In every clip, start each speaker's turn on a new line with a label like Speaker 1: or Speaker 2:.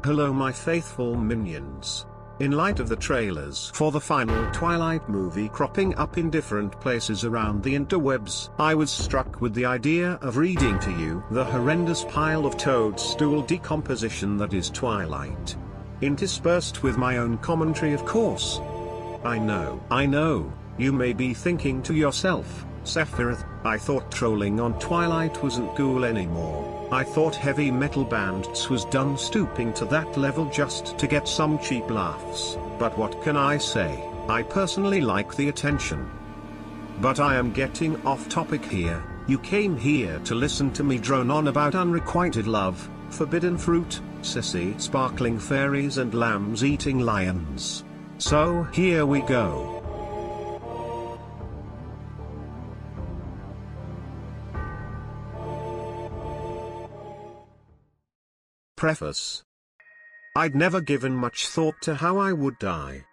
Speaker 1: Hello my faithful minions. In light of the trailers for the final Twilight movie cropping up in different places around the interwebs, I was struck with the idea of reading to you the horrendous pile of toadstool decomposition that is Twilight. Interspersed with my own commentary, of course. I know, you may be thinking to yourself, Sephiroth, I thought trolling on Twilight wasn't cool anymore. I thought heavy metal bands was done stooping to that level just to get some cheap laughs, but what can I say, I personally like the attention. But I am getting off topic here. You came here to listen to me drone on about unrequited love, forbidden fruit, sissy sparkling fairies and lambs eating lions. So here we go. Preface. I'd never given much thought to how I would die.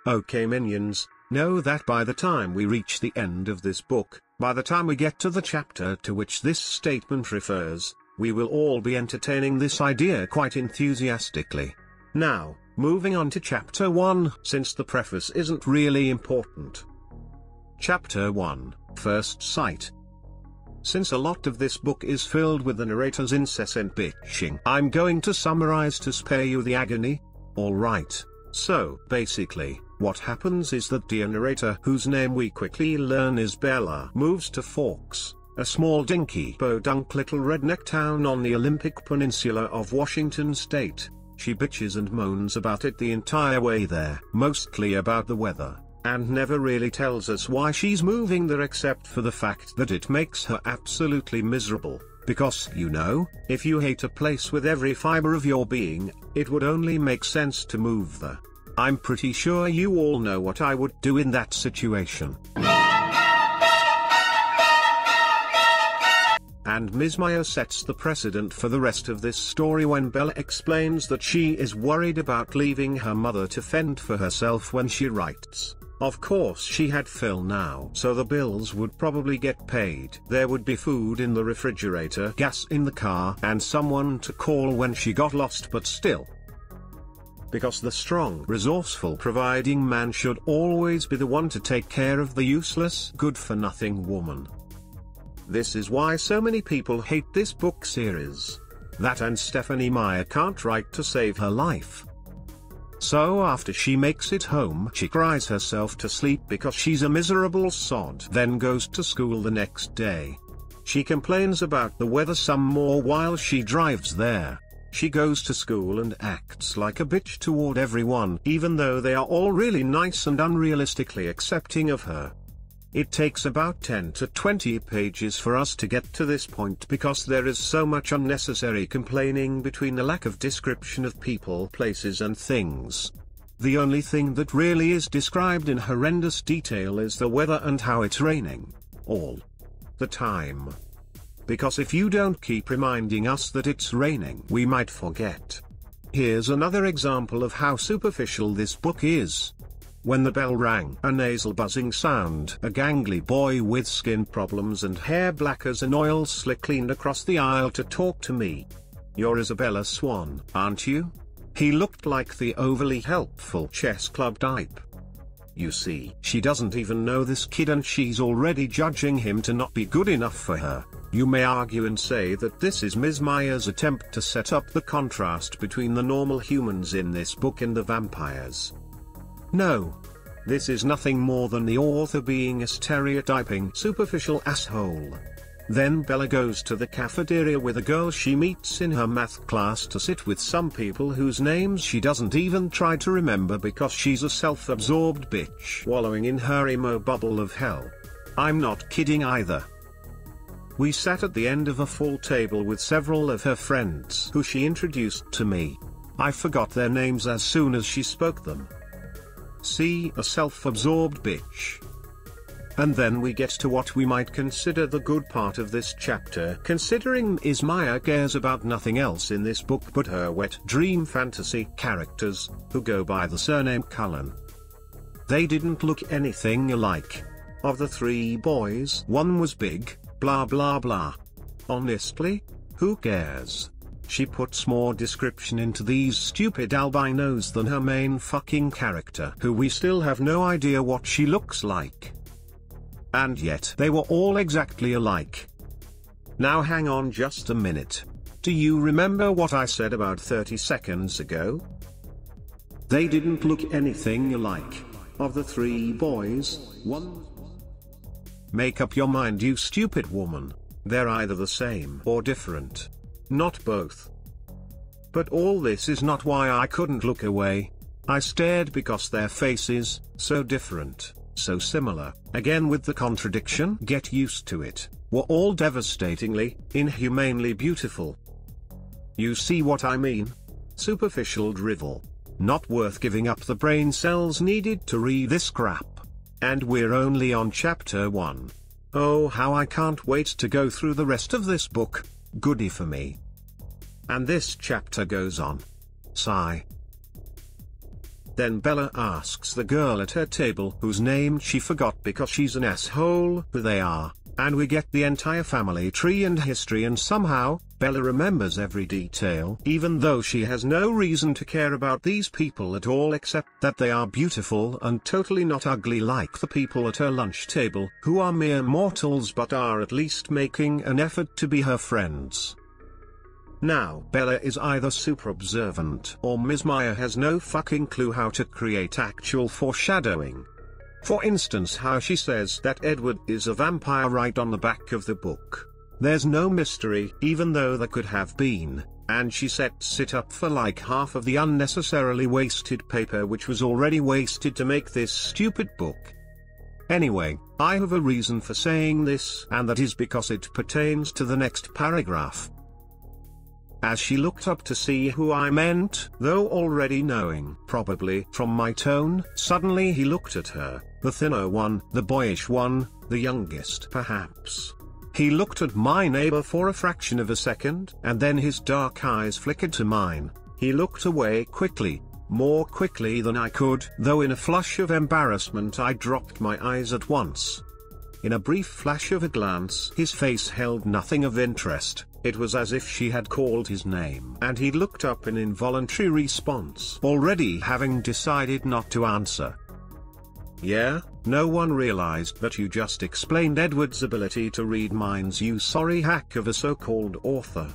Speaker 1: Okay minions, know that by the time we reach the end of this book, by the time we get to the chapter to which this statement refers, we will all be entertaining this idea quite enthusiastically. Now, moving on to chapter 1, since the preface isn't really important. Chapter 1, First Sight. Since a lot of this book is filled with the narrator's incessant bitching, I'm going to summarize to spare you the agony. Alright, so basically, what happens is that dear narrator, whose name we quickly learn is Bella, moves to Forks, a small dinky podunk little redneck town on the Olympic Peninsula of Washington state. She bitches and moans about it the entire way there, mostly about the weather, and never really tells us why she's moving there except for the fact that it makes her absolutely miserable, because, you know, if you hate a place with every fiber of your being, it would only make sense to move there. I'm pretty sure you all know what I would do in that situation. And Ms. Meyer sets the precedent for the rest of this story when Bella explains that she is worried about leaving her mother to fend for herself when she writes. Of course she had Phil now, so the bills would probably get paid. There would be food in the refrigerator, gas in the car, and someone to call when she got lost, but still. Because the strong, resourceful, providing man should always be the one to take care of the useless, good-for-nothing woman. This is why so many people hate this book series. That and Stephanie Meyer can't write to save her life. So after she makes it home, she cries herself to sleep because she's a miserable sod, then goes to school the next day. She complains about the weather some more while she drives there. She goes to school and acts like a bitch toward everyone, even though they are all really nice and unrealistically accepting of her. It takes about 10 to 20 pages for us to get to this point because there is so much unnecessary complaining between the lack of description of people, places and things. The only thing that really is described in horrendous detail is the weather and how it's raining. All the time. Because if you don't keep reminding us that it's raining, we might forget. Here's another example of how superficial this book is. When the bell rang, a nasal buzzing sound, a gangly boy with skin problems and hair black as an oil slick leaned across the aisle to talk to me. You're Isabella Swan, aren't you? He looked like the overly helpful chess club type. You see, she doesn't even know this kid and she's already judging him to not be good enough for her. You may argue and say that this is Ms. Meyer's attempt to set up the contrast between the normal humans in this book and the vampires. No. This is nothing more than the author being a stereotyping, superficial asshole. Then Bella goes to the cafeteria with a girl she meets in her math class to sit with some people whose names she doesn't even try to remember because she's a self-absorbed bitch wallowing in her emo bubble of hell. I'm not kidding either. We sat at the end of a full table with several of her friends who she introduced to me. I forgot their names as soon as she spoke them. See, a self-absorbed bitch. And then we get to what we might consider the good part of this chapter, considering Ms. Meyer cares about nothing else in this book but her wet dream fantasy characters, who go by the surname Cullen. They didn't look anything alike. Of the three boys, one was big, blah blah blah. Honestly, who cares? She puts more description into these stupid albinos than her main fucking character, who we still have no idea what she looks like. And yet they were all exactly alike. Now hang on just a minute. Do you remember what I said about 30 seconds ago? They didn't look anything alike. Of the three boys, one. Make up your mind, you stupid woman. They're either the same or different. Not both. But all this is not why I couldn't look away. I stared because their faces, so different, so similar, again with the contradiction, get used to it, were all devastatingly, inhumanely beautiful. You see what I mean? Superficial drivel. Not worth giving up the brain cells needed to read this crap. And we're only on chapter 1. Oh, how I can't wait to go through the rest of this book. Goody for me. And this chapter goes on. Sigh. Then Bella asks the girl at her table whose name she forgot because she's an asshole who they are, and we get the entire family tree and history, and somehow, Bella remembers every detail even though she has no reason to care about these people at all except that they are beautiful and totally not ugly like the people at her lunch table who are mere mortals but are at least making an effort to be her friends. Now Bella is either super observant or Ms. Meyer has no fucking clue how to create actual foreshadowing. For instance, how she says that Edward is a vampire right on the back of the book. There's no mystery, even though there could have been, and she sets it up for like half of the unnecessarily wasted paper which was already wasted to make this stupid book. Anyway, I have a reason for saying this, and that is because it pertains to the next paragraph. As she looked up to see who I meant, though already knowing, probably from my tone, suddenly he looked at her, the thinner one, the boyish one, the youngest perhaps. He looked at my neighbor for a fraction of a second, and then his dark eyes flickered to mine. He looked away quickly, more quickly than I could, though in a flush of embarrassment I dropped my eyes at once. In a brief flash of a glance, his face held nothing of interest. It was as if she had called his name and he looked up in involuntary response, already having decided not to answer. Yeah, no one realized that you just explained Edward's ability to read minds, you sorry hack of a so-called author.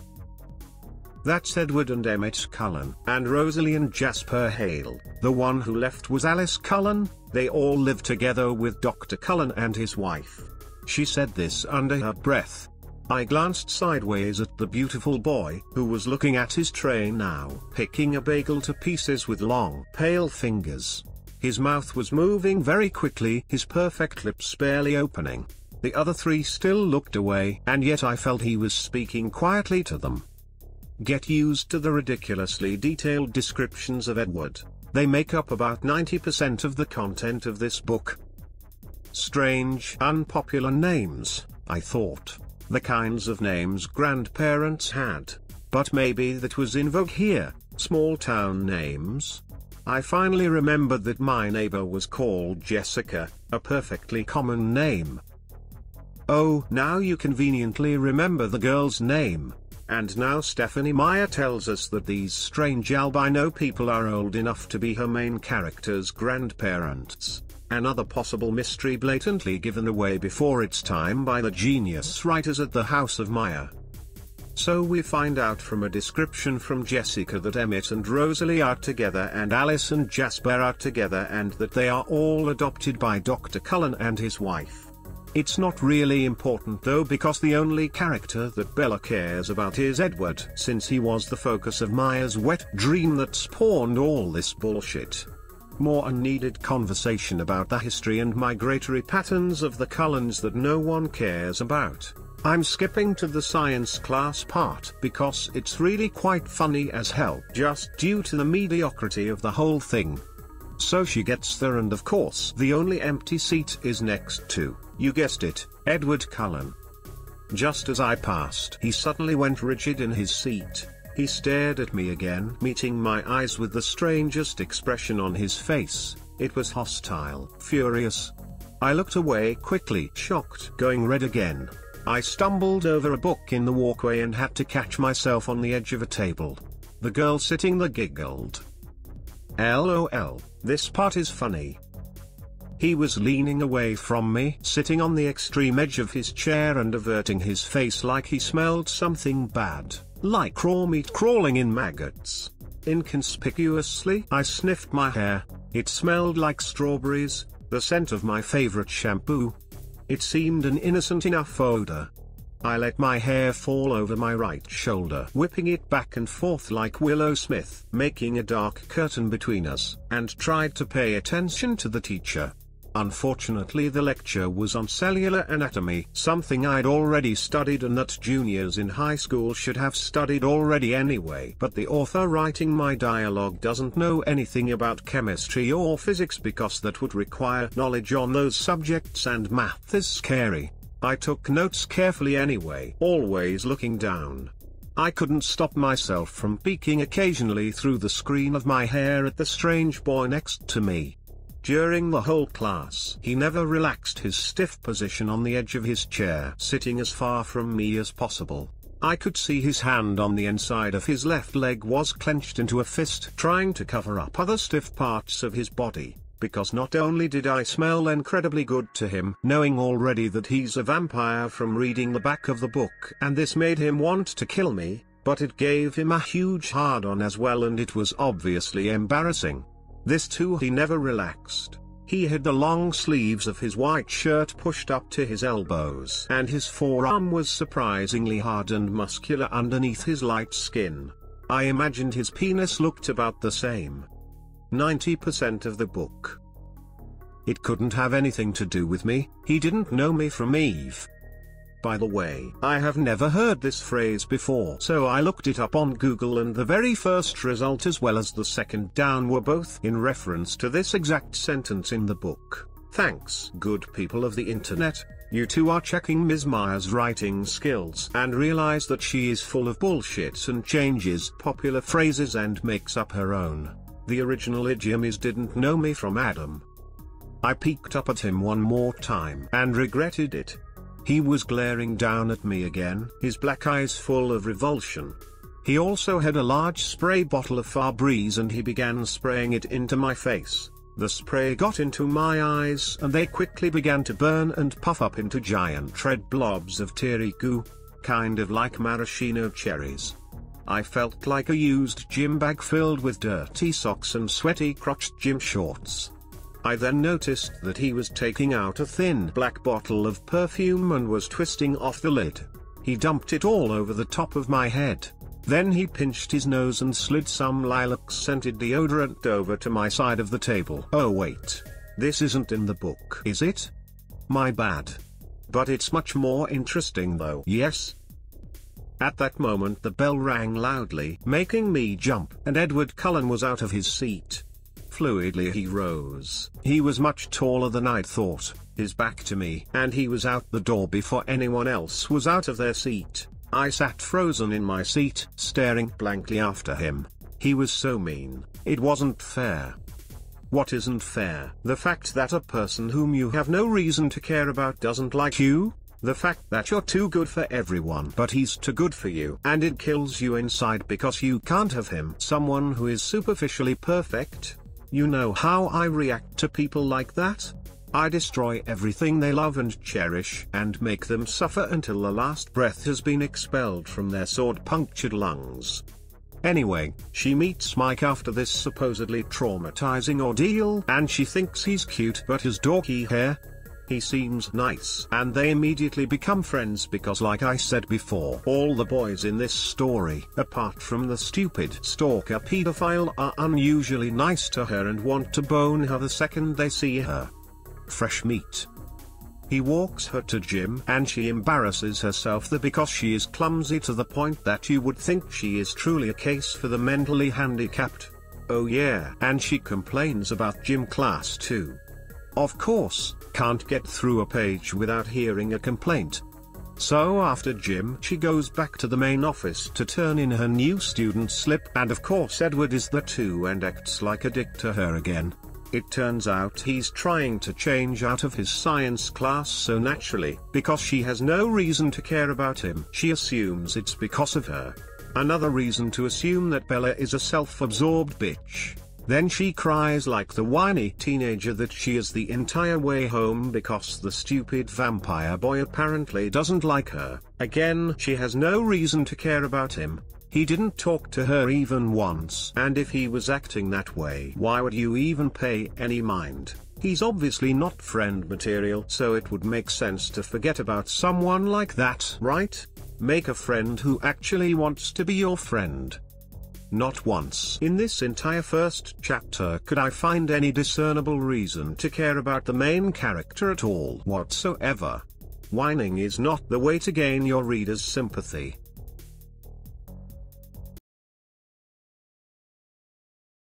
Speaker 1: That's Edward and Emmett Cullen, and Rosalie and Jasper Hale. The one who left was Alice Cullen. They all lived together with Dr. Cullen and his wife. She said this under her breath. I glanced sideways at the beautiful boy, who was looking at his tray now, picking a bagel to pieces with long, pale fingers. His mouth was moving very quickly, his perfect lips barely opening. The other three still looked away, and yet I felt he was speaking quietly to them. Get used to the ridiculously detailed descriptions of Edward. They make up about 90% of the content of this book. Strange, unpopular names, I thought. The kinds of names grandparents had. But maybe that was in vogue here, small town names. I finally remembered that my neighbor was called Jessica, a perfectly common name. Oh, now you conveniently remember the girl's name. And now Stephanie Meyer tells us that these strange albino people are old enough to be her main character's grandparents. Another possible mystery blatantly given away before its time by the genius writers at the House of Meyer. So we find out from a description from Jessica that Emmett and Rosalie are together and Alice and Jasper are together, and that they are all adopted by Dr. Cullen and his wife. It's not really important though, because the only character that Bella cares about is Edward, since he was the focus of Meyer's wet dream that spawned all this bullshit. More unneeded conversation about the history and migratory patterns of the Cullens that no one cares about. I'm skipping to the science class part because it's really quite funny as hell, just due to the mediocrity of the whole thing. So she gets there, and of course the only empty seat is next to, you guessed it, Edward Cullen. Just as I passed, he suddenly went rigid in his seat. He stared at me again, meeting my eyes with the strangest expression on his face. It was hostile, furious. I looked away quickly, shocked, going red again. I stumbled over a book in the walkway and had to catch myself on the edge of a table. The girl sitting there giggled. LOL, this part is funny. He was leaning away from me, sitting on the extreme edge of his chair and averting his face like he smelled something bad, like raw meat crawling in maggots. Inconspicuously, I sniffed my hair. It smelled like strawberries, the scent of my favorite shampoo. It seemed an innocent enough odor. I let my hair fall over my right shoulder, whipping it back and forth like Willow Smith, making a dark curtain between us, and tried to pay attention to the teacher. Unfortunately, the lecture was on cellular anatomy, something I'd already studied and that juniors in high school should have studied already anyway. But the author writing my dialogue doesn't know anything about chemistry or physics because that would require knowledge on those subjects, and math is scary. I took notes carefully anyway, always looking down. I couldn't stop myself from peeking occasionally through the screen of my hair at the strange boy next to me. During the whole class, he never relaxed his stiff position on the edge of his chair, sitting as far from me as possible. I could see his hand on the inside of his left leg was clenched into a fist, trying to cover up other stiff parts of his body, because not only did I smell incredibly good to him, knowing already that he's a vampire from reading the back of the book, and this made him want to kill me, but it gave him a huge hard-on as well, and it was obviously embarrassing. This too, he never relaxed. He had the long sleeves of his white shirt pushed up to his elbows, and his forearm was surprisingly hard and muscular underneath his light skin. I imagined his penis looked about the same. 90% of the book. It couldn't have anything to do with me. He didn't know me from Eve. By the way, I have never heard this phrase before, so I looked it up on Google, and the very first result as well as the second down were both in reference to this exact sentence in the book. Thanks, good people of the internet. You two are checking Ms. Meyer's writing skills and realize that she is full of bullshit and changes popular phrases and makes up her own. The original idiom is "didn't know me from Adam." I peeked up at him one more time and regretted it. He was glaring down at me again, his black eyes full of revulsion. He also had a large spray bottle of Febreze and he began spraying it into my face. The spray got into my eyes and they quickly began to burn and puff up into giant red blobs of teary goo, kind of like maraschino cherries. I felt like a used gym bag filled with dirty socks and sweaty crotched gym shorts. I then noticed that he was taking out a thin black bottle of perfume and was twisting off the lid. He dumped it all over the top of my head. Then he pinched his nose and slid some lilac-scented deodorant over to my side of the table. Oh wait. This isn't in the book, is it? My bad. But it's much more interesting though. Yes? At that moment the bell rang loudly, making me jump, and Edward Cullen was out of his seat. Fluidly he rose. He was much taller than I'd thought, his back to me, and he was out the door before anyone else was out of their seat. I sat frozen in my seat, staring blankly after him. He was so mean. It wasn't fair. What isn't fair? The fact that a person whom you have no reason to care about doesn't like you? The fact that you're too good for everyone but he's too good for you, and it kills you inside because you can't have him. Someone who is superficially perfect? You know how I react to people like that? I destroy everything they love and cherish and make them suffer until the last breath has been expelled from their sword-punctured lungs. Anyway, she meets Mike after this supposedly traumatizing ordeal and she thinks he's cute but has dorky hair. He seems nice and they immediately become friends because, like I said before, all the boys in this story, apart from the stupid stalker pedophile, are unusually nice to her and want to bone her the second they see her. Fresh meat. He walks her to gym and she embarrasses herself there because she is clumsy to the point that you would think she is truly a case for the mentally handicapped. Oh yeah, and she complains about gym class too. Of course, can't get through a page without hearing a complaint. So after gym she goes back to the main office to turn in her new student slip, and of course Edward is there too and acts like a dick to her again. It turns out he's trying to change out of his science class so naturally because she has no reason to care about him. She assumes it's because of her. Another reason to assume that Bella is a self-absorbed bitch. Then she cries like the whiny teenager that she is the entire way home because the stupid vampire boy apparently doesn't like her. Again, she has no reason to care about him. He didn't talk to her even once. And if he was acting that way, why would you even pay any mind? He's obviously not friend material, so it would make sense to forget about someone like that, right? Make a friend who actually wants to be your friend. Not once in this entire first chapter could I find any discernible reason to care about the main character at all whatsoever. Whining is not the way to gain your reader's sympathy.